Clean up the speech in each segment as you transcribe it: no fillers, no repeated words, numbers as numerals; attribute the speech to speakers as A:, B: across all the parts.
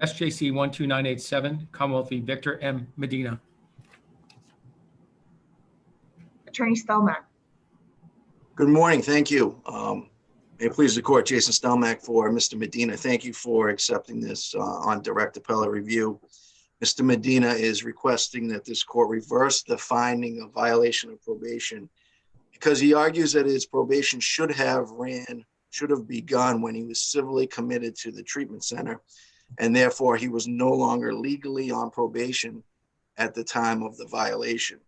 A: SJC-12987, Commonwealth v. Victor M. Medina.
B: Attorney Stelmack.
C: Good morning. Thank you. May it please the court, Jason Stelmack for Mr. Medina. Thank you for accepting this on direct appellate review. Mr. Medina is requesting that this court reverse the finding of violation of probation because he argues that his probation should have begun when he was civilly committed to the treatment center, and therefore he was no longer legally on probation at the time of the violation.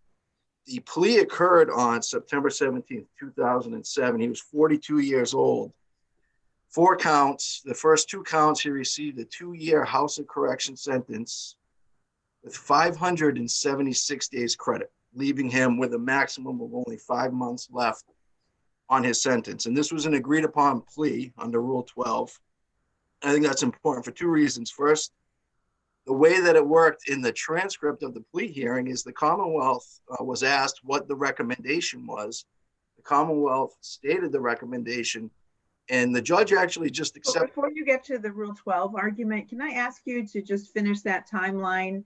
C: The plea occurred on September 17th, 2007. He was 42 years old. 4 counts. The first 2 counts, he received a 2-year House of Correction sentence with 576 days credit, leaving him with a maximum of only 5 months left on his sentence. And this was an agreed upon plea under Rule 12. I think that's important for 2 reasons. First, the way that it worked in the transcript of the plea hearing is the Commonwealth was asked what the recommendation was. The Commonwealth stated the recommendation, and the judge actually just accepted.
D: Before you get to the Rule 12 argument, can I ask you to just finish that timeline?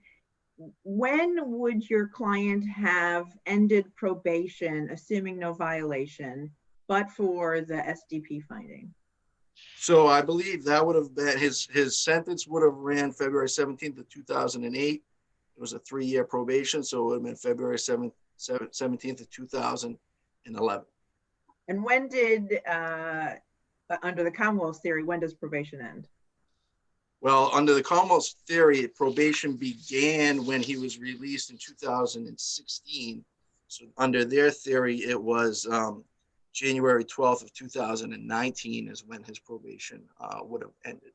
D: When would your client have ended probation, assuming no violation, but for the SDP finding?
C: So I believe that would have been his sentence would have ran February 17th of 2008. It was a 3-year probation, so it would have been February 17th of 2011.
D: And when did, under the Commonwealth theory, when does probation end?
C: Well, under the Commonwealth theory, probation began when he was released in 2016. So under their theory, it was January 12th of 2019 is when his probation would have ended.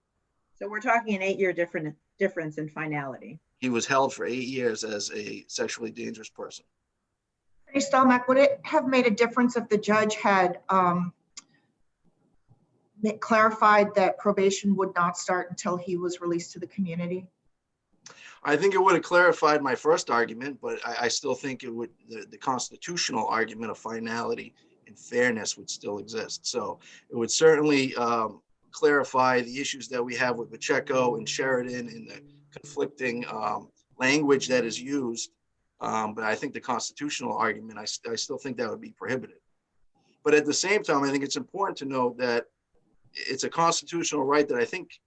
D: So we're talking an 8-year difference in finality.
C: He was held for 8 years as a sexually dangerous person.
B: Attorney Stelmack, would it have made a difference if the judge had clarified that probation would not start until he was released to the community?
C: I think it would have clarified my first argument, but I still think it would the constitutional argument of finality and fairness would still exist. So it would certainly clarify the issues that we have with Pacheco and Sheridan and the conflicting language that is used. But I think the constitutional argument, I still think that would be prohibited. But at the same time, I think it's important to note that it's a constitutional right that I think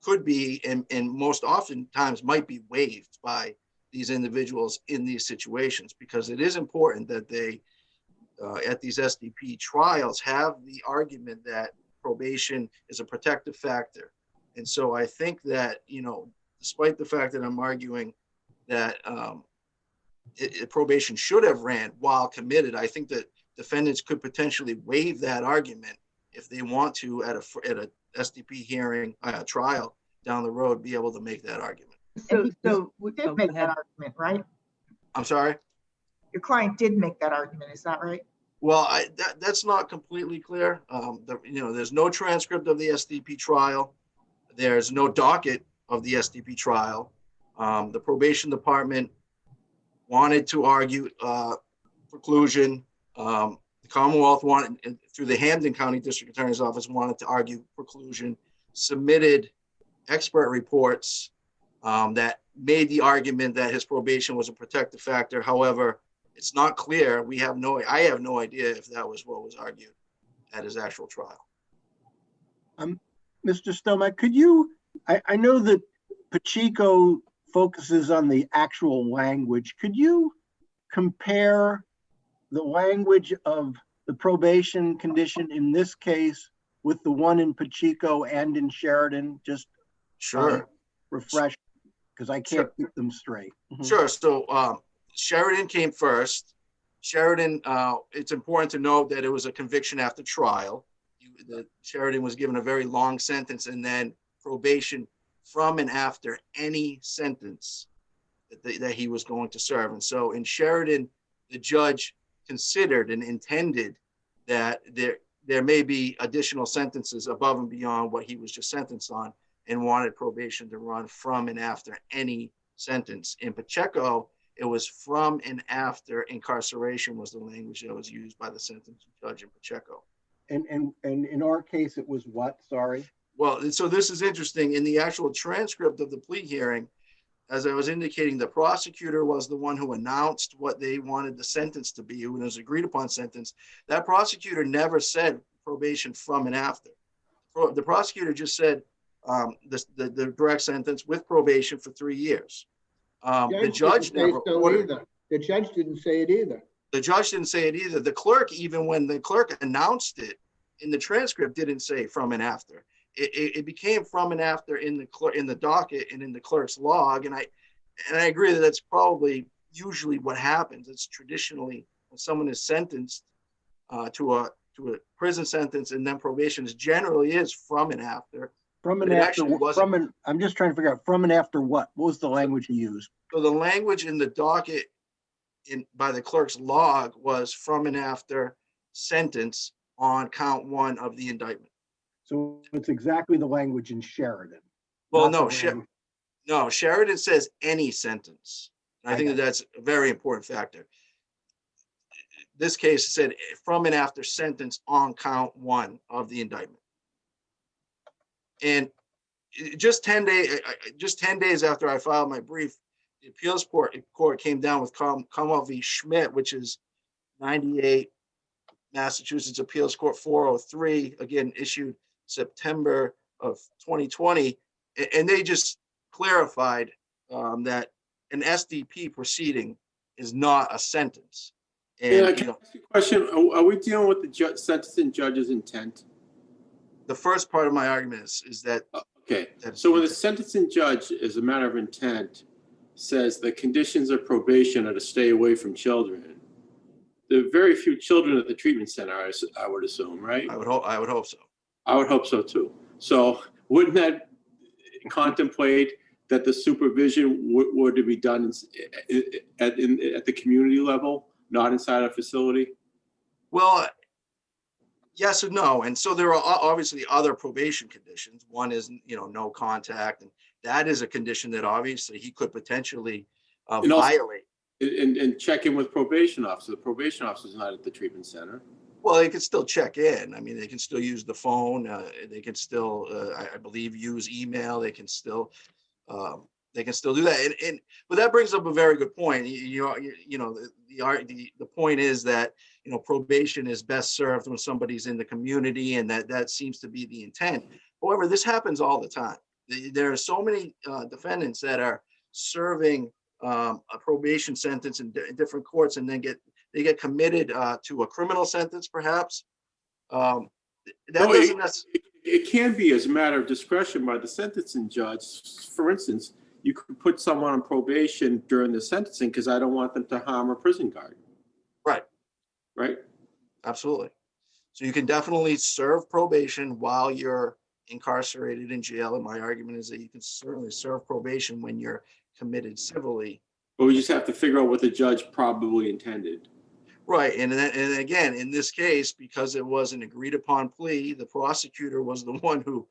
C: could be and most oftentimes might be waived by these individuals in these situations, because it is important that they at these SDP trials have the argument that probation is a protective factor. And so I think that, you know, despite the fact that I'm arguing that probation should have ran while committed, I think that defendants could potentially waive that argument if they want to at a SDP hearing, trial down the road, be able to make that argument.
B: So we did make that argument, right?
C: I'm sorry?
B: Your client did make that argument, is that right?
C: Well, that's not completely clear. There's no transcript of the SDP trial. There's no docket of the SDP trial. The probation department wanted to argue preclusion. The Commonwealth wanted, through the Hampden County District Attorney's Office, wanted to argue preclusion, submitted expert reports that made the argument that his probation was a protective factor. However, it's not clear. I have no idea if that was what was argued at his actual trial.
E: Mr. Stelmack, could you, I know that Pacheco focuses on the actual language. Could you compare the language of the probation condition in this case with the one in Pacheco and in Sheridan? Just refresh, because I can't keep them straight.
C: Sure. So Sheridan came first. Sheridan, it's important to note that it was a conviction after trial. Sheridan was given a very long sentence and then probation from and after any sentence that he was going to serve. And so in Sheridan, the judge considered and intended that there may be additional sentences above and beyond what he was just sentenced on, and wanted probation to run from and after any sentence. In Pacheco, it was from and after incarceration was the language that was used by the sentencing judge in Pacheco.
E: And in our case, it was what? Sorry.
C: Well, and so this is interesting. In the actual transcript of the plea hearing, as I was indicating, the prosecutor was the one who announced what they wanted the sentence to be, when it was agreed upon sentence. That prosecutor never said probation from and after. The prosecutor just said the direct sentence with probation for 3 years. The judge never ordered.
F: The judge didn't say it either.
C: The judge didn't say it either. The clerk, even when the clerk announced it in the transcript, didn't say from and after. It became from and after in the docket and in the clerk's log. And I agree that that's probably usually what happens. It's traditionally when someone is sentenced to a prison sentence and then probation generally is from and after.
E: From and after, I'm just trying to figure out from and after what? What was the language he used?
C: So the language in the docket by the clerk's log was from and after sentence on count 1 of the indictment.
E: So it's exactly the language in Sheridan.
C: Well, no, Sheridan says any sentence. I think that's a very important factor. This case said from and after sentence on count 1 of the indictment. And just 10 days after I filed my brief, the appeals court came down with Commonwealth v. Schmidt, which is 98 Massachusetts Appeals Court 403, again issued September of 2020, and they just clarified that an SDP proceeding is not a sentence. And
G: can I ask you a question? Are we dealing with the sentencing judge's intent?
C: the first part of my argument is that.
G: Okay, so when the sentencing judge, as a matter of intent, says the conditions of probation are to stay away from children, there are very few children at the treatment center, I would assume, right?
C: I would hope so.
G: I would hope so too. So wouldn't that contemplate that the supervision were to be done at the community level, not inside a facility?
C: Well, yes and no. And so there are obviously other probation conditions. One is, no contact. And that is a condition that obviously he could potentially violate.
G: And check in with probation officer. The probation officer is not at the treatment center.
C: Well, they can still check in. I mean, they can still use the phone. They can still, I believe, use email. They can still do that. But that brings up a very good point. The point is that probation is best served when somebody's in the community, and that seems to be the intent. However, this happens all the time. There are so many defendants that are serving a probation sentence in different courts, and then they get committed to a criminal sentence, perhaps.
G: It can be as a matter of discretion by the sentencing judge. For instance, you could put someone on probation during the sentencing because I don't want them to harm a prison guard. Right.
C: Absolutely. So you can definitely serve probation while you're incarcerated in jail. And my argument is that you can certainly serve probation when you're committed civilly.
G: But we just have to figure out what the judge probably intended.
C: Right. And again, in this case, because it was an agreed upon plea, the prosecutor was the one who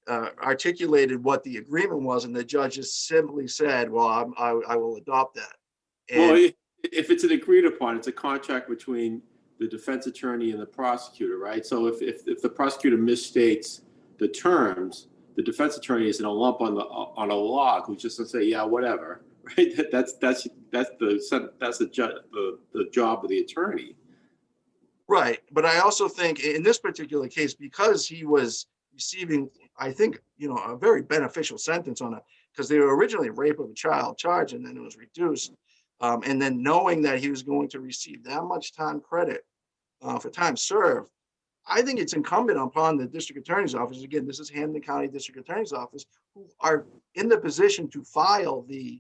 C: articulated what the agreement was. And the judge just simply said, well, I will adopt that. And,
G: well, if it's an agreed upon, it's a contract between the defense attorney and the prosecutor, right? So if the prosecutor misstates the terms, the defense attorney is in a lump on a log who's just gonna say, yeah, whatever, right? That's the job of the attorney.
C: Right. But I also think in this particular case, because he was receiving, I think, a very beneficial sentence because they were originally rape of a child charge, and then it was reduced. And then knowing that he was going to receive that much time credit for time served, I think it's incumbent upon the district attorney's office, again, this is Hampden County District Attorney's Office, who are in the position to file the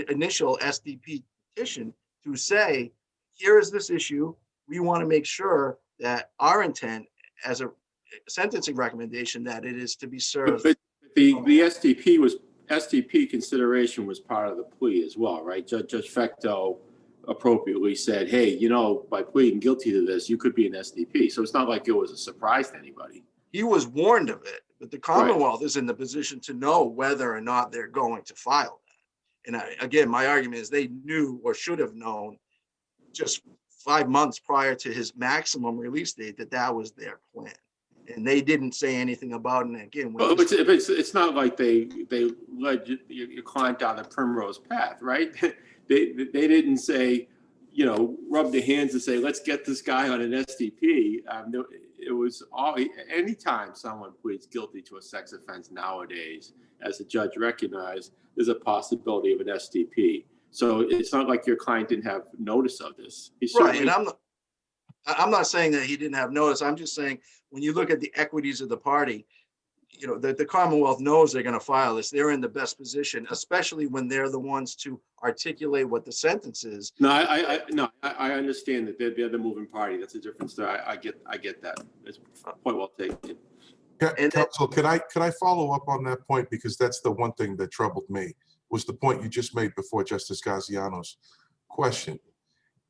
C: initial SDP petition to say, here is this issue. We want to make sure that our intent as a sentencing recommendation that it is to be served.
G: But the SDP consideration was part of the plea as well, right? Judge Fecto appropriately said, hey, by pleading guilty to this, you could be an SDP. So it's not like it was a surprise to anybody.
C: He was warned of it, but the Commonwealth is in the position to know whether or not they're going to file that. And again, my argument is they knew or should have known just 5 months prior to his maximum release date that was their plan. And they didn't say anything about it. And again,
G: Well, it's not like they led your client down the primrose path, right? They didn't say, you know, rub their hands and say, let's get this guy on an SDP. It was all, anytime someone pleads guilty to a sex offense nowadays, as the judge recognized, there's a possibility of an SDP. So it's not like your client didn't have notice of this.
C: Right, and I'm not saying that he didn't have notice. I'm just saying when you look at the equities of the party, you know, the Commonwealth knows they're going to file this. They're in the best position, especially when they're the ones to articulate what the sentence is.
G: No, I understand that they're the moving party. That's a different story. I get that. It's point well taken.
H: Counsel, could I follow up on that point? Because that's the one thing that troubled me, was the point you just made before Justice Gaziano's question.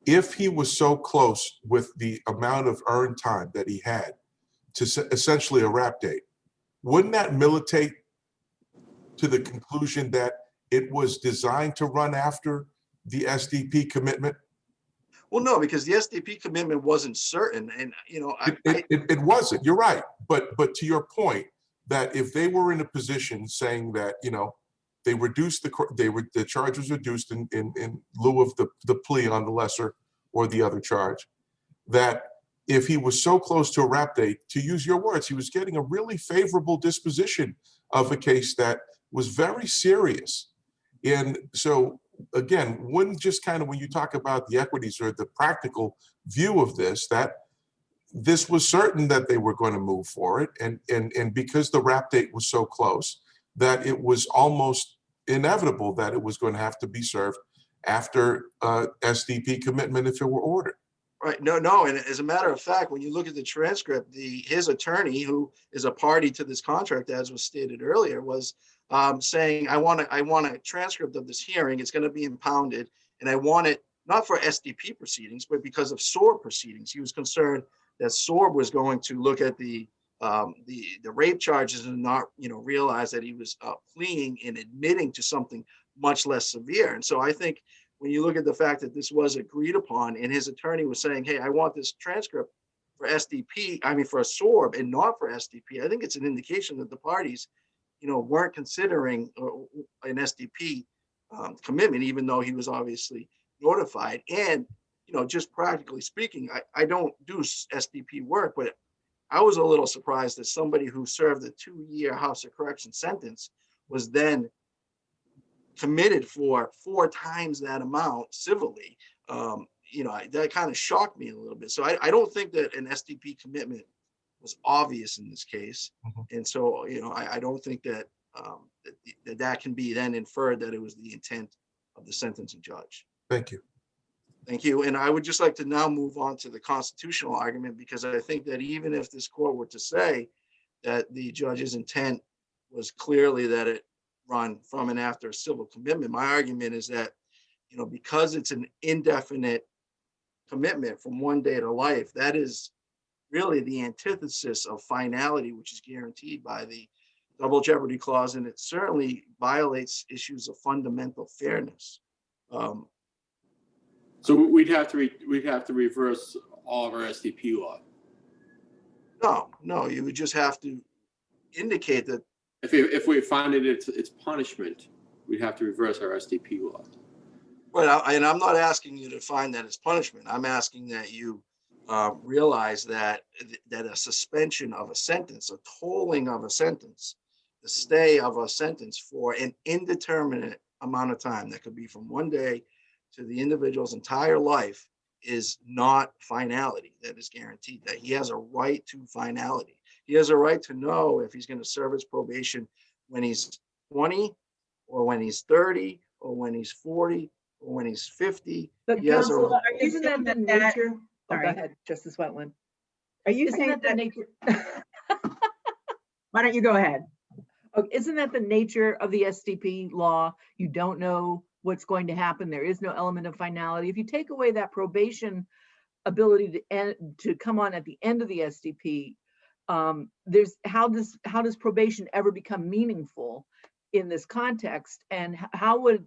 H: If he was so close with the amount of earned time that he had to essentially a rap date, wouldn't that militate to the conclusion that it was designed to run after the SDP commitment?
C: Well, no, because the SDP commitment wasn't certain, and you know,
H: it wasn't. You're right, but to your point, that if they were in a position saying that, you know, they reduced the charge was reduced in lieu of the plea on the lesser or the other charge, that if he was so close to a rap date, to use your words, he was getting a really favorable disposition of a case that was very serious. And so again, wouldn't just kind of, when you talk about the equities or the practical view of this, that this was certain that they were going to move for it, and because the rap date was so close, that it was almost inevitable that it was going to have to be served after SDP commitment if it were ordered.
C: right? No, and as a matter of fact, when you look at the transcript, his attorney, who is a party to this contract, as was stated earlier, was saying, I want a transcript of this hearing. It's going to be impounded, and I want it not for SDP proceedings, but because of SORB proceedings. He was concerned that SORB was going to look at the rape charges and not, you know, realize that he was pleading and admitting to something much less severe. And so I think when you look at the fact that this was agreed upon, and his attorney was saying, hey, I want this transcript for SDP, I mean for a SORB and not for SDP, I think it's an indication that the parties, you know, weren't considering an SDP commitment, even though he was obviously notified. And, you know, just practically speaking, I don't do SDP work, but I was a little surprised that somebody who served a 2-year House of Correction sentence was then committed for 4 times that amount civilly. You know, that kind of shocked me a little bit. So I don't think that an SDP commitment was obvious in this case.
H: Mm-hmm.
C: And so, you know, I don't think that that can be then inferred that it was the intent of the sentencing judge.
H: Thank you.
C: Thank you. And I would just like to now move on to the constitutional argument, because I think that even if this court were to say that the judge's intent was clearly that it run from and after a civil commitment, my argument is that, you know, because it's an indefinite commitment from one day to life, that is really the antithesis of finality, which is guaranteed by the double jeopardy clause, and it certainly violates issues of fundamental fairness.
G: So we'd have to reverse all of our SDP law.
C: No, you would just have to indicate that
G: If we find it's punishment, we'd have to reverse our SDP law.
C: But and I'm not asking you to find that it's punishment. I'm asking that you realize that a suspension of a sentence, a tolling of a sentence, the stay of a sentence for an indeterminate amount of time, that could be from one day to the individual's entire life, is not finality. That is guaranteed. That he has a right to finality. He has a right to know if he's going to serve his probation when he's 20, or when he's 30, or when he's 40, or when he's 50.
D: But
C: He has a-
D: counsel, are you
I: Isn't
D: saying
I: that the
D: that
I: nature? Oh, go
D: sorry.
I: ahead, Justice Wetland.
D: Are you
I: Isn't
D: saying
I: that the
D: that?
I: nature?
D: Why don't you go ahead?
I: Oh, isn't that the nature of the SDP law? You don't know what's going to happen. There is no element of finality. If you take away that probation ability to come on at the end of the SDP, there's how does probation ever become meaningful in this context? And how would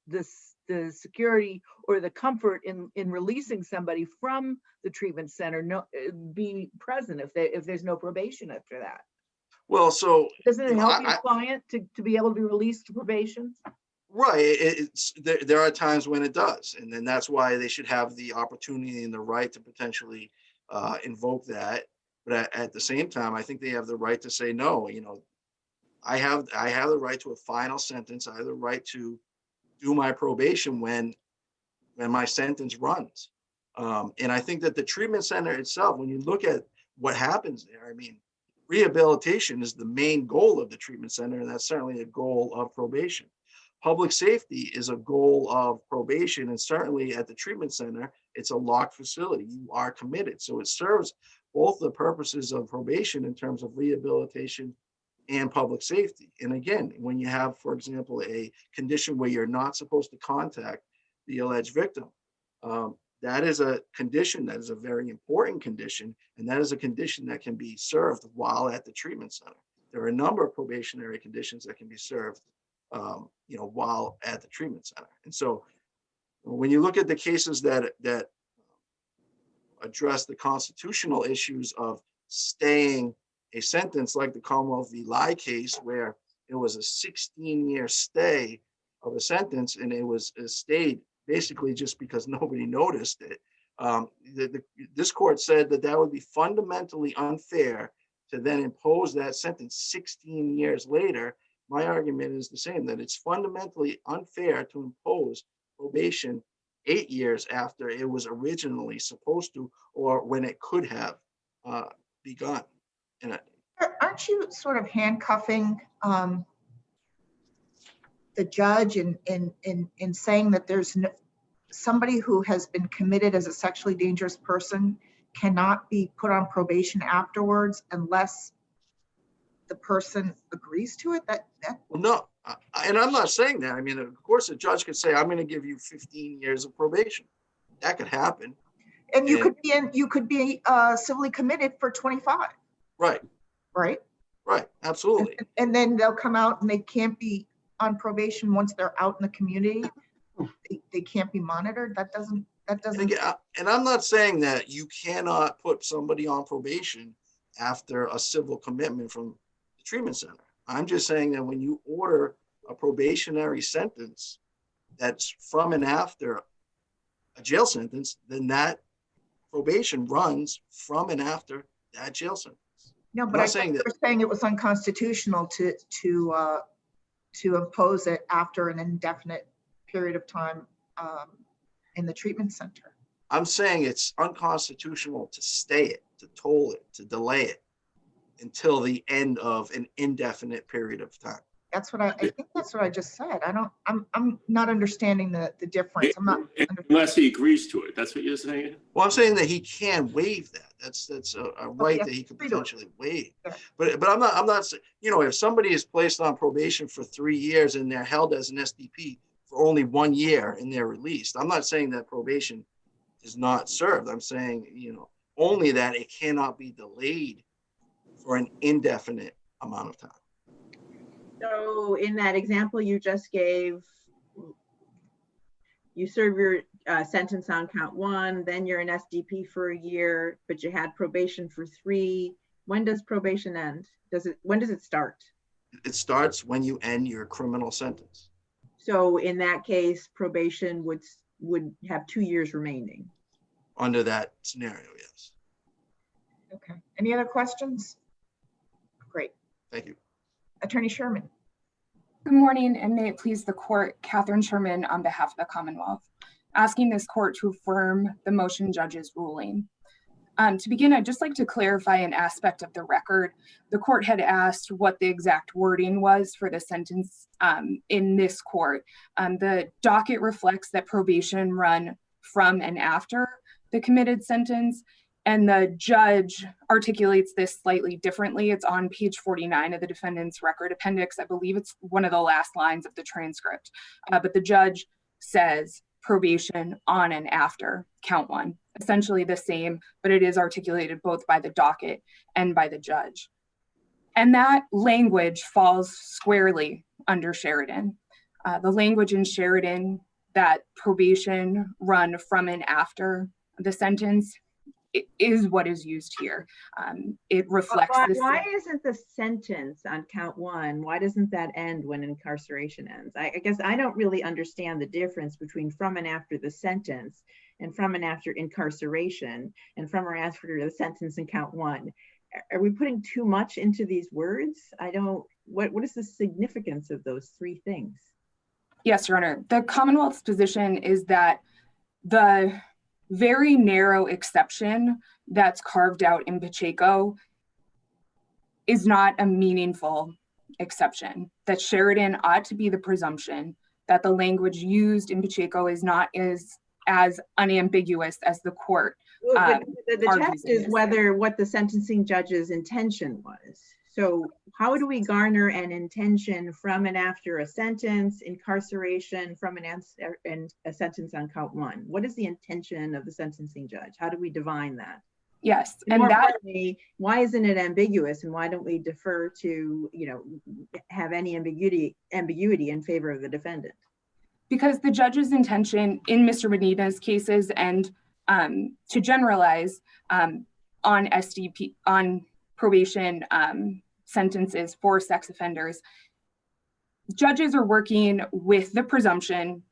I: the the security or the comfort in releasing somebody from the treatment center be present if there's no probation after that?
C: Well, so,
I: Doesn't it
C: you know,
I: help your client to be able to be released to probation?
C: right, there are times when it does, and then that's why they should have the opportunity and the right to potentially invoke that. But at the same time, I think they have the right to say no. You know, I have the right to a final sentence. I have the right to do my probation when my sentence runs. And I think that the treatment center itself, when you look at what happens there, I mean, rehabilitation is the main goal of the treatment center, and that's certainly a goal of probation. Public safety is a goal of probation, and certainly at the treatment center, it's a locked facility. You are committed. So it serves both the purposes of probation in terms of rehabilitation and public safety. And again, when you have, for example, a condition where you're not supposed to contact the alleged victim, that is a condition that is a very important condition, and that is a condition that can be served while at the treatment center. There are a number of probationary conditions that can be served, while at the treatment center. And so, when you look at the cases that address the constitutional issues of staying a sentence, like the Commonwealth v. Lai case, where it was a 16-year stay of a sentence, and it was stayed basically just because nobody noticed it. This court said that would be fundamentally unfair to then impose that sentence 16 years later. My argument is the same, that it's fundamentally unfair to impose probation 8 years after it was originally supposed to, or when it could have begun. And
B: Aren't you sort of handcuffing the judge in saying that there's somebody who has been committed as a sexually dangerous person cannot be put on probation afterwards unless the person agrees to it?
C: Well, no, and I'm not saying that. I mean, of course, a judge could say, "I'm going to give you 15 years of probation." That could happen.
B: And you could be civilly committed for 25.
C: Right.
B: Right.
C: Right. Absolutely.
B: And then they'll come out and they can't be on probation once they're out in the community. They can't be monitored. That doesn't.
C: And I'm not saying that you cannot put somebody on probation after a civil commitment from the treatment center. I'm just saying that when you order a probationary sentence that's from and after a jail sentence, then that probation runs from and after that jail sentence.
B: No, but I think you're saying it was unconstitutional to impose it after an indefinite period of time in the treatment center.
C: I'm saying it's unconstitutional to stay it, to toll it, to delay it until the end of an indefinite period of time.
B: That's what I think that's what I just said. I'm not understanding the difference. I'm not
G: unless he agrees to it. That's what you're saying?
C: Well, I'm saying that he can waive that. That's a right that he can potentially waive.
B: Yeah.
C: But I'm not, if somebody is placed on probation for 3 years and they're held as an SDP for only 1 year and they're released, I'm not saying that probation is not served. I'm saying, only that it cannot be delayed for an indefinite amount of time.
D: So in that example you just gave, you serve your sentence on count 1, then you're an SDP for a year, but you had probation for 3. When does probation end? When does it start?
C: It starts when you end your criminal sentence.
D: So in that case, probation would have 2 years remaining.
C: Under that scenario, yes.
B: Okay. Any other questions? Great.
C: Thank you.
B: Attorney Sherman.
J: Good morning, and may it please the court, Catherine Sherman on behalf of the Commonwealth, asking this court to affirm the motion judge's ruling. To begin, I'd just like to clarify an aspect of the record. The court had asked what the exact wording was for the sentence in this court. The docket reflects that probation run from and after the committed sentence, and the judge articulates this slightly differently. It's on page 49 of the defendant's record appendix. I believe it's one of the last lines of the transcript. But the judge says probation on and after count 1. Essentially the same, but it is articulated both by the docket and by the judge. And that language falls squarely under Sheridan. The language in Sheridan that probation run from and after the sentence is what is used here. It reflects this.
D: Why isn't the sentence on count one, why doesn't that end when incarceration ends? I guess I don't really understand the difference between from and after the sentence and from and after incarceration and from or after the sentence in count one. Are we putting too much into these words? What is the significance of those three things?
J: Yes, Your Honor. The Commonwealth's position is that the very narrow exception that's carved out in Pacheco is not a meaningful exception, that Sheridan ought to be the presumption that the language used in Pacheco is not as unambiguous as the court.
D: But the test is whether what the sentencing judge's intention was. So how do we garner an intention from and after a sentence, incarceration, from a sentence on count one? What is the intention of the sentencing judge? How do we divine that?
J: Yes,
D: and that, why isn't it ambiguous, and why don't we defer to, have any ambiguity in favor of the defendant?
J: Because the judge's intention in Mr. Medina's cases, and to generalize on SDP, on probation sentences for sex offenders, judges are working with the presumption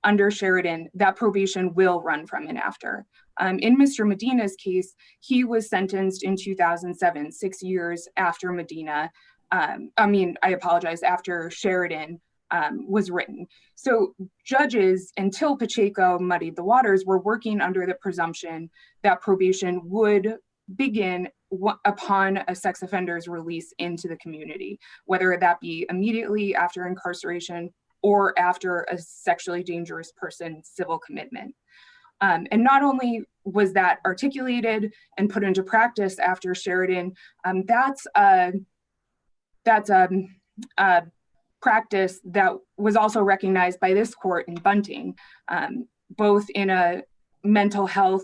J: under Sheridan that probation will run from and after. In Mr. Medina's case, he was sentenced in 2007, 6 years after Medina. After Sheridan was written. So judges, until Pacheco muddied the waters, were working under the presumption that probation would begin upon a sex offender's release into the community, whether that be immediately after incarceration or after a sexually dangerous person civil commitment. And not only was that articulated and put into practice after Sheridan, that's a practice that was also recognized by this court in Bunting, both in a mental health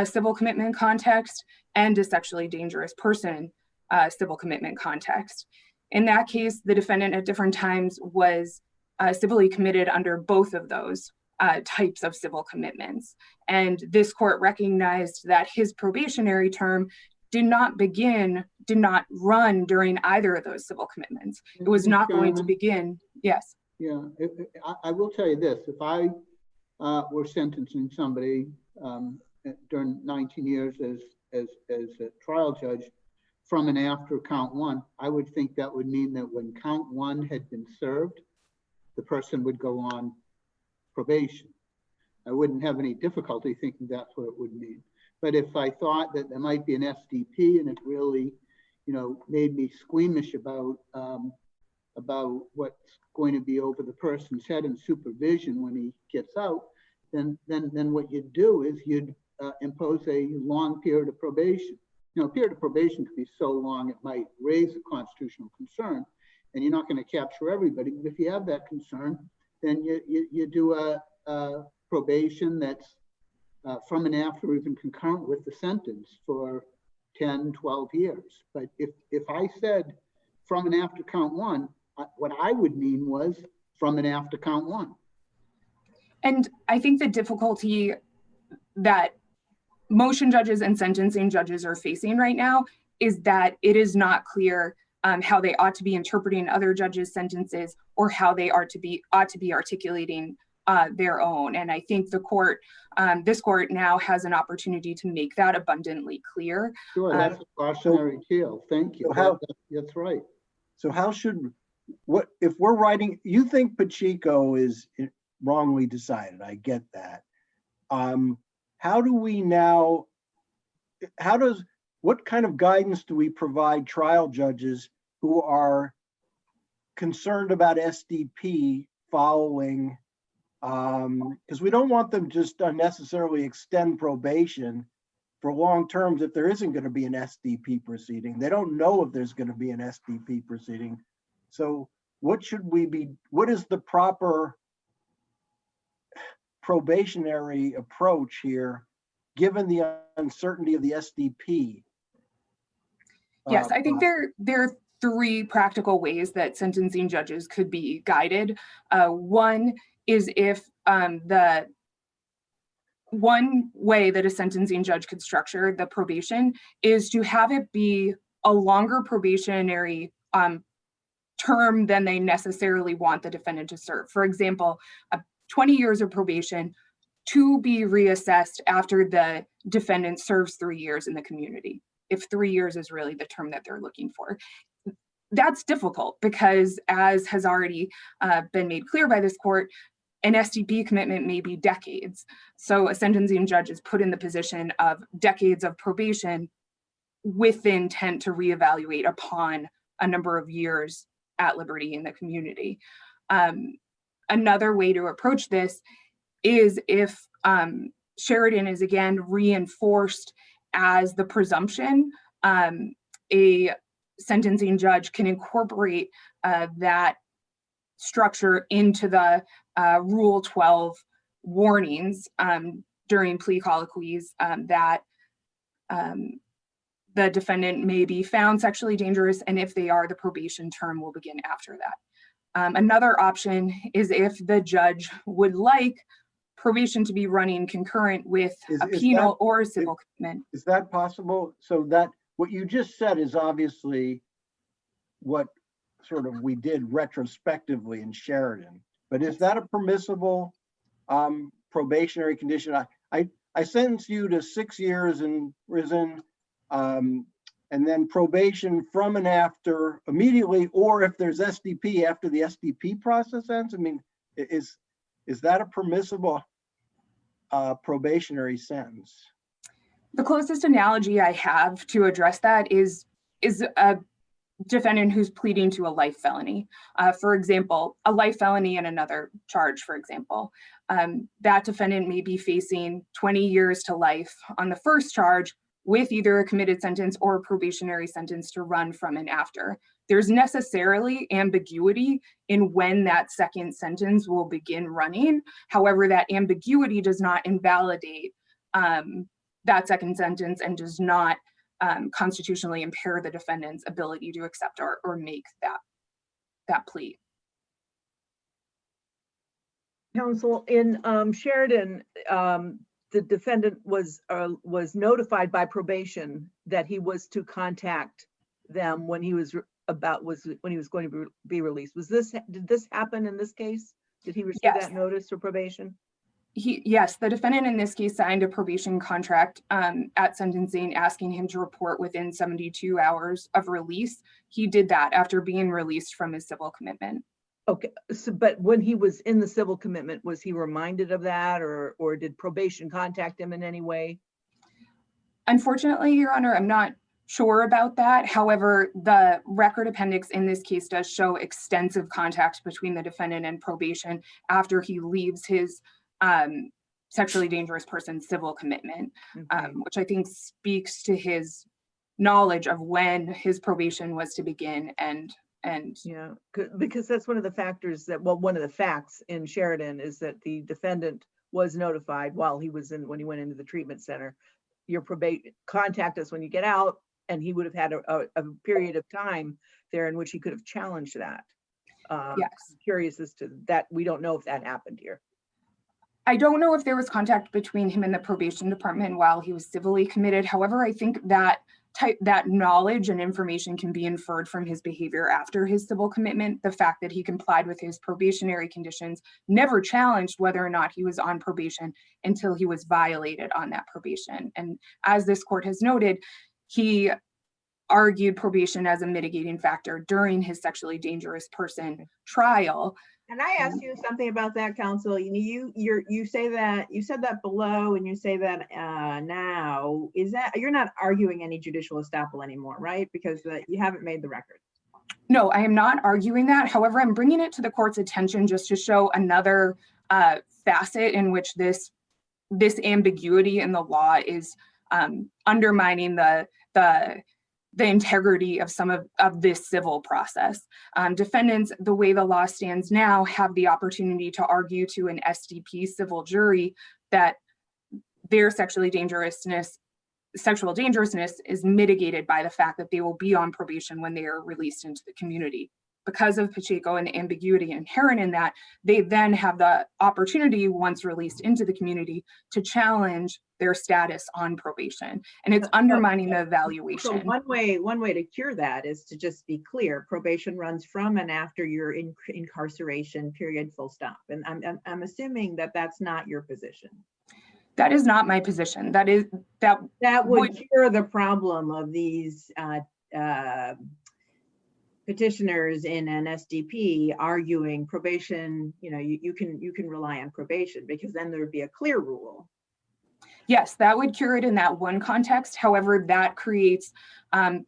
J: civil commitment context and a sexually dangerous person civil commitment context. In that case, the defendant at different times was civilly committed under both of those types of civil commitments. And this court recognized that his probationary term did not run during either of those civil commitments. It was not going to begin. Yes.
F: Yeah, I will tell you this, if I were sentencing somebody during 19 years as a trial judge from and after count one, I would think that would mean that when count one had been served, the person would go on probation. I wouldn't have any difficulty thinking that's what it would mean. But if I thought that there might be an SDP and it really, made me squeamish about what's going to be over the person's head in supervision when he gets out, then what you'd do is you'd impose a long period of probation. A period of probation could be so long it might raise a constitutional concern, and you're not going to capture everybody. But if you have that concern, then you do a probation that's from and after, even concurrent with the sentence for 10, 12 years. But if I said from and after count one, what I would mean was from and after count one.
J: And I think the difficulty that motion judges and sentencing judges are facing right now is that it is not clear how they ought to be interpreting other judges' sentences or how they ought to be articulating their own. And I think the court, this court now has an opportunity to make that abundantly clear.
F: Sure, that's a cautionary tale. Thank you. That's right.
E: So how should, if we're writing, you think Pacheco is wrongly decided, I get that. How do we now, what kind of guidance do we provide trial judges who are concerned about SDP following, because we don't want them just unnecessarily extend probation for long terms if there isn't going to be an SDP proceeding. They don't know if there's going to be an SDP proceeding. So what is the proper probationary approach here, given the uncertainty of the SDP?
J: Yes, I think there are three practical ways that sentencing judges could be guided. One is if the one way that a sentencing judge could structure the probation is to have it be a longer probationary term than they necessarily want the defendant to serve. For example, 20 years of probation to be reassessed after the defendant serves 3 years in the community, if 3 years is really the term that they're looking for. That's difficult because, as has already been made clear by this court, an SDP commitment may be decades. So a sentencing judge is put in the position of decades of probation with the intent to reevaluate upon a number of years at liberty in the community. Another way to approach this is if Sheridan is again reinforced as the presumption, a sentencing judge can incorporate that structure into the Rule 12 warnings during plea colloquies that the defendant may be found sexually dangerous, and if they are, the probation term will begin after that. Another option is if the judge would like probation to be running concurrent with a penal or a civil commitment.
E: Is that possible? So that what you just said is obviously what sort of we did retrospectively in Sheridan, but is that a permissible probationary condition? I sentence you to 6 years in prison, and then probation from and after immediately, or if there's SDP after the SDP process ends. I mean, is that a permissible probationary sentence?
J: The closest analogy I have to address that is a defendant who's pleading to a life felony. For example, a life felony and another charge, for example. That defendant may be facing 20 years to life on the first charge with either a committed sentence or a probationary sentence to run from and after. There's necessarily ambiguity in when that second sentence will begin running. However, that ambiguity does not invalidate that second sentence and does not constitutionally impair the defendant's ability to accept or make that plea.
I: Counsel, in Sheridan, the defendant was notified by probation that he was to contact them when he was going to be released. Did this happen in this case? Did he receive
J: Yes.
I: that notice for probation?
J: Yes, the defendant in this case signed a probation contract at sentencing asking him to report within 72 hours of release. He did that after being released from his civil commitment.
I: Okay, so, but when he was in the civil commitment, was he reminded of that, or did probation contact him in any way?
J: Unfortunately, Your Honor, I'm not sure about that. However, the record appendix in this case does show extensive contact between the defendant and probation after he leaves his sexually dangerous person civil commitment, which I think speaks to his knowledge of when his probation was to begin and
I: yeah, because that's one of the factors one of the facts in Sheridan is that the defendant was notified when he went into the treatment center. Your probation, contact us when you get out, and he would have had a period of time there in which he could have challenged that.
J: yes.
I: I'm curious as to that. We don't know if that happened here.
J: I don't know if there was contact between him and the probation department while he was civilly committed. However, I think that knowledge and information can be inferred from his behavior after his civil commitment. The fact that he complied with his probationary conditions, never challenged whether or not he was on probation until he was violated on that probation. And as this court has noted, he argued probation as a mitigating factor during his sexually dangerous person trial.
D: Can I ask you something about that, counsel? You say that, you said that below, and you say that now. Is that, you're not arguing any judicial estoppel anymore, right? Because you haven't made the record.
J: No, I am not arguing that. However, I'm bringing it to the court's attention just to show another facet in which this ambiguity in the law is undermining the integrity of some of this civil process. Defendants, the way the law stands now, have the opportunity to argue to an SDP civil jury that their sexual dangerousness is mitigated by the fact that they will be on probation when they are released into the community. because of Pacheco and the ambiguity inherent in that, they then have the opportunity, once released into the community, to challenge their status on probation. And it's undermining the
D: So
J: evaluation.
D: one way to cure that is to just be clear. Probation runs from and after your incarceration period, full stop. And I'm assuming that that's not your position.
J: That is not my position. That
D: would cure the problem of these petitioners in an SDP arguing probation. You can rely on probation, because then there would be a clear rule.
J: Yes, that would cure it in that one context. However, that creates a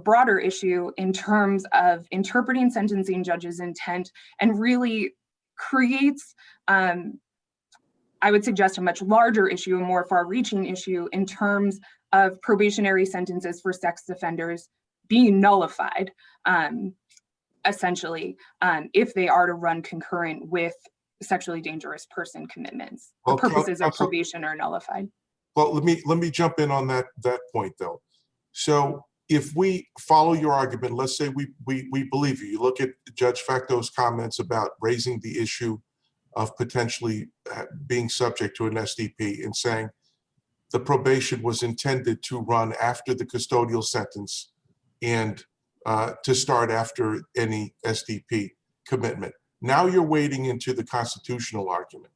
J: broader issue in terms of interpreting sentencing judges' intent, and really creates, I would suggest, a much larger issue, a more far-reaching issue in terms of probationary sentences for sex offenders being nullified, essentially, if they are to run concurrent with sexually dangerous person commitments. The purposes of probation are nullified.
H: Well, let me jump in on that point though. So if we follow your argument, let's say we believe you. You look at Judge Facto's comments about raising the issue of potentially being subject to an SDP and saying the probation was intended to run after the custodial sentence and to start after any SDP commitment. Now you're wading into the constitutional argument,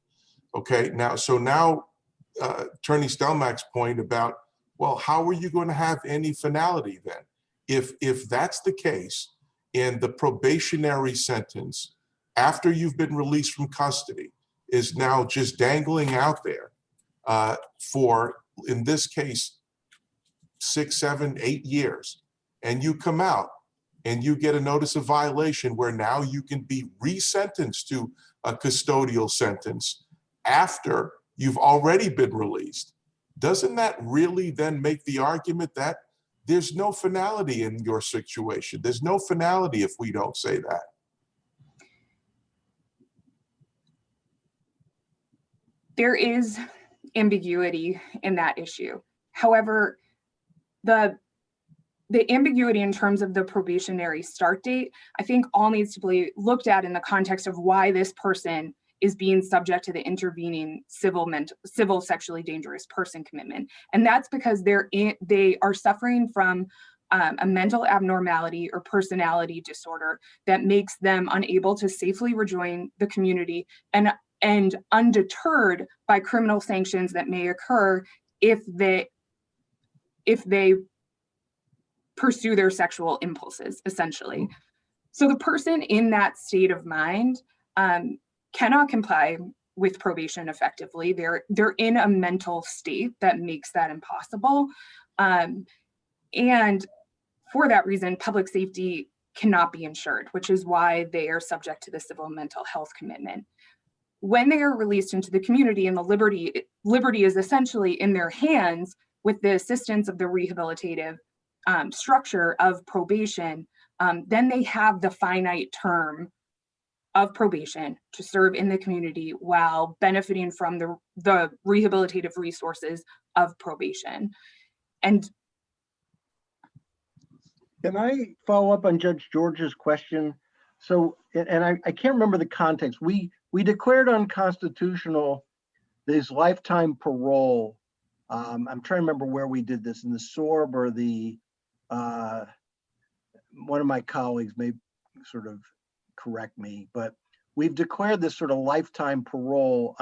H: okay? Now Attorney Stelmach's point about, well, how are you going to have any finality then? If that's the case, and the probationary sentence after you've been released from custody is now just dangling out there for, in this case, 6, 7, 8 years, and you come out and you get a notice of violation where now you can be resentenced to a custodial sentence after you've already been released, doesn't that really then make the argument that there's no finality in your situation? There's no finality if we don't say that.
J: There is ambiguity in that issue. However, the ambiguity in terms of the probationary start date, I think all needs to be looked at in the context of why this person is being subject to the intervening civil sexually dangerous person commitment. And that's because they are suffering from a mental abnormality or personality disorder that makes them unable to safely rejoin the community and undeterred by criminal sanctions that may occur if they pursue their sexual impulses, essentially. So the person in that state of mind cannot comply with probation effectively. They're in a mental state that makes that impossible. And for that reason, public safety cannot be ensured, which is why they are subject to the civil mental health commitment. When they are released into the community and the liberty is essentially in their hands with the assistance of the rehabilitative structure of probation, then they have the finite term of probation to serve in the community while benefiting from the rehabilitative resources of probation. And
E: can I follow up on Judge George's question? So, and I can't remember the context. We declared unconstitutional this lifetime parole. I'm trying to remember where we did this, in the SORB or the, one of my colleagues may sort of correct me, but we've declared this sort of lifetime parole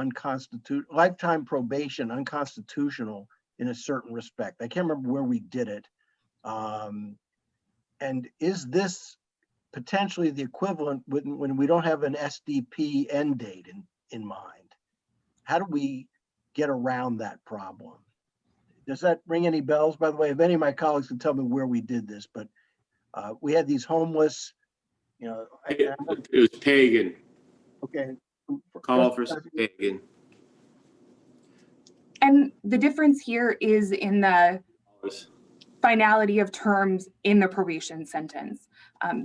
E: lifetime probation unconstitutional in a certain respect. I can't remember where we did it. And is this potentially the equivalent when we don't have an SDP end date in mind? How do we get around that problem? Does that ring any bells? By the way, if any of my colleagues can tell me where we did this, but we had these homeless, you know.
G: It was Pagan.
E: Okay.
G: Commonwealth versus Pagan.
J: And the difference here is in the finality of terms in the probation sentence.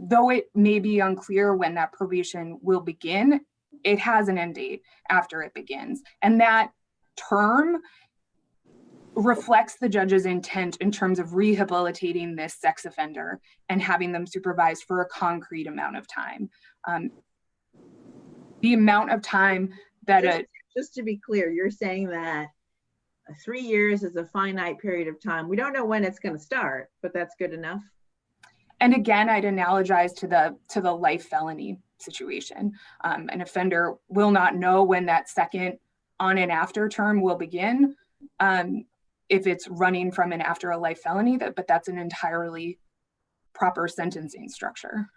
J: Though it may be unclear when that probation will begin, it has an end date after it begins. And that term reflects the judge's intent in terms of rehabilitating this sex offender and having them supervised for a concrete amount of time. The amount of time that
D: just to be clear, you're saying that 3 years is a finite period of time. We don't know when it's going to start, but that's good enough.
J: And again, I'd analogize to the life felony situation. An offender will not know when that second on and after term will begin. If it's running from and after a life felony, but that's an entirely proper sentencing structure.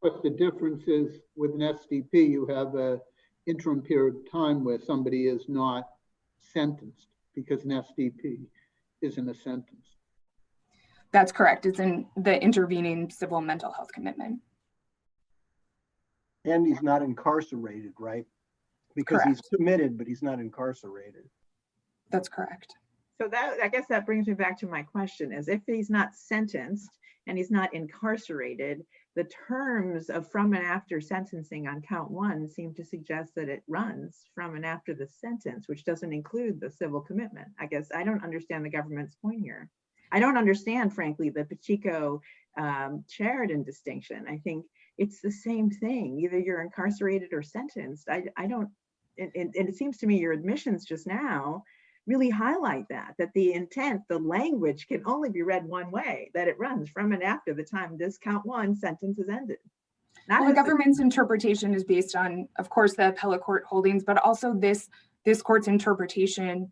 F: But the difference is with an SDP, you have an interim period of time where somebody is not sentenced because an SDP isn't a sentence.
J: That's correct. It's in the intervening civil mental health commitment.
E: And he's not incarcerated, right? Because
J: Correct.
E: he's committed, but he's not incarcerated.
J: That's correct.
D: So that, I guess that brings me back to my question, is if he's not sentenced and he's not incarcerated, the terms of from and after sentencing on count 1 seem to suggest that it runs from and after the sentence, which doesn't include the civil commitment. I guess I don't understand the government's point here. I don't understand, frankly, the Pacheco Sheridan distinction. I think it's the same thing. Either you're incarcerated or sentenced. I don't, and it seems to me your admissions just now really highlight that the intent, the language can only be read one way, that it runs from and after the time this count 1 sentence is ended.
J: Well, the government's interpretation is based on, of course, the appellate court holdings, but also this court's interpretation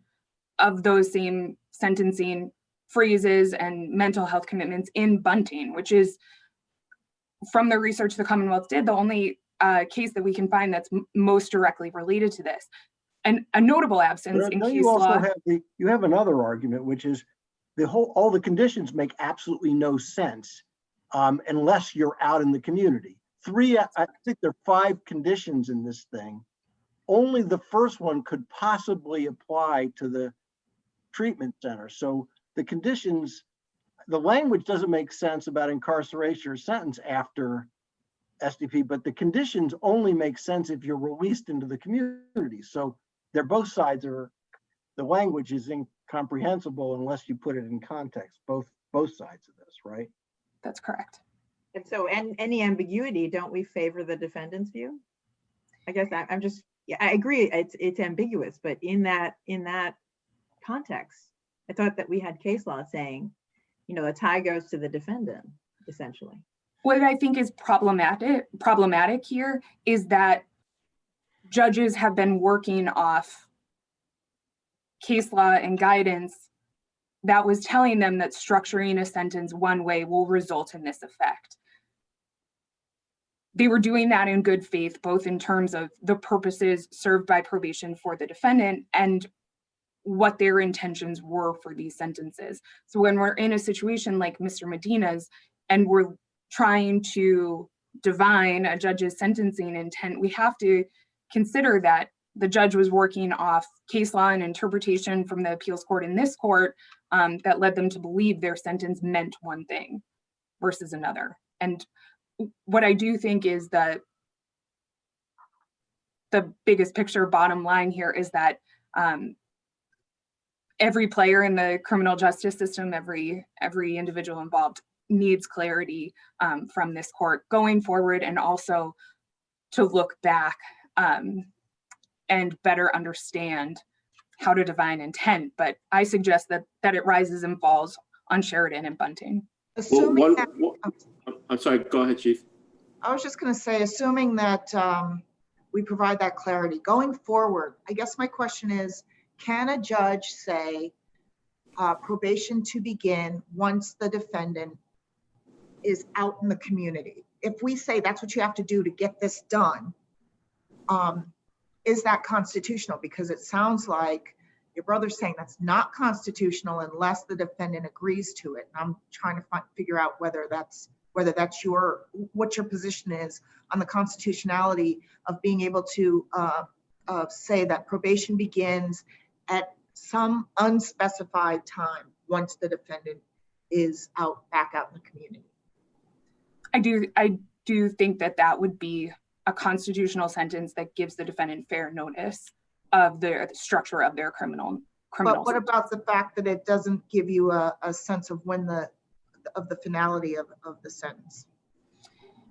J: of those same sentencing phrases and mental health commitments in Bunting, which is, from the research the Commonwealth did, the only case that we can find that's most directly related to this. And a notable absence in case law.
E: You have another argument, which is all the conditions make absolutely no sense unless you're out in the community. I think there are 5 conditions in this thing. Only the first one could possibly apply to the treatment center. So the conditions, the language doesn't make sense about incarceration or sentence after SDP, but the conditions only make sense if you're released into the community. So they're both sides the language is incomprehensible unless you put it in context, both sides of this, right?
J: That's correct.
D: And so, any ambiguity, don't we favor the defendant's view? I guess I'm just, yeah, I agree. It's ambiguous, but in that context, I thought that we had case law saying, the tie goes to the defendant, essentially.
J: What I think is problematic here is that judges have been working off case law and guidance that was telling them that structuring a sentence one way will result in this effect. They were doing that in good faith, both in terms of the purposes served by probation for the defendant and what their intentions were for these sentences. So when we're in a situation like Mr. Medina's and we're trying to divine a judge's sentencing intent, we have to consider that the judge was working off case law and interpretation from the appeals court in this court that led them to believe their sentence meant one thing versus another. And what I do think is that the biggest picture bottom line here is that every player in the criminal justice system, every individual involved needs clarity from this court going forward, and also to look back and better understand how to divine intent. But I suggest that it rises and falls on Sheridan and Bunting.
B: Assuming
G: I'm sorry, go ahead, Chief.
B: I was just going to say, assuming that we provide that clarity going forward, I guess my question is, can a judge say probation to begin once the defendant is out in the community? If we say that's what you have to do to get this done, is that constitutional? Because it sounds like your brother's saying that's not constitutional unless the defendant agrees to it. And I'm trying to figure out whether that's what your position is on the constitutionality of being able to say that probation begins at some unspecified time once the defendant is back out in the community.
J: I do think that would be a constitutional sentence that gives the defendant fair notice of the structure of their criminal criminal.
B: But what about the fact that it doesn't give you a sense of when the finality of the sentence?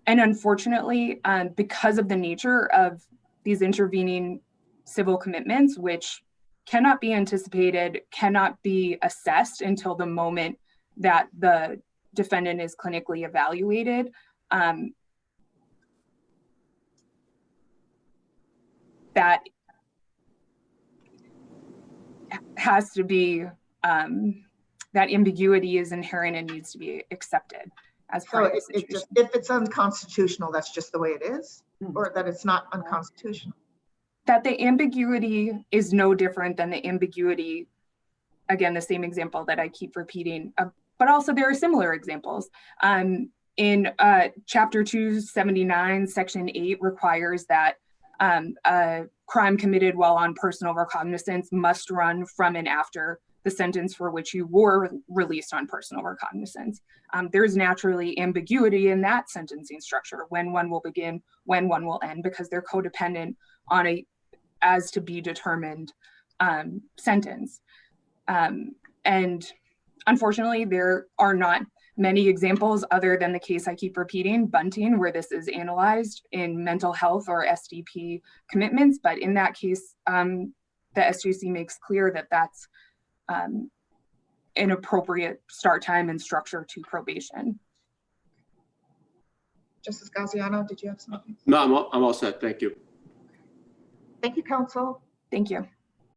J: And unfortunately, because of the nature of these intervening civil commitments, which cannot be anticipated, cannot be assessed until the moment that the defendant is clinically evaluated, that has to be, that ambiguity is inherent and needs to be accepted as
B: So
J: part of the
B: it
J: situation.
B: just, if it's unconstitutional, that's just the way it is, or that it's not unconstitutional?
J: That the ambiguity is no different than the ambiguity, again, the same example that I keep repeating, but also there are similar examples. In Chapter 279, Section 8 requires that a crime committed while on personal recognizance must run from and after the sentence for which you were released on personal recognizance. There's naturally ambiguity in that sentencing structure, when one will begin, when one will end, because they're codependent on a as to be determined sentence. And unfortunately, there are not many examples other than the case I keep repeating, Bunting, where this is analyzed in mental health or SDP commitments. But in that case, the SJC makes clear that that's inappropriate start time and structure to probation.
B: Justice Gaziano, did you have something?
G: No, I'm all set. Thank you.
B: Thank you, counsel.
J: Thank you.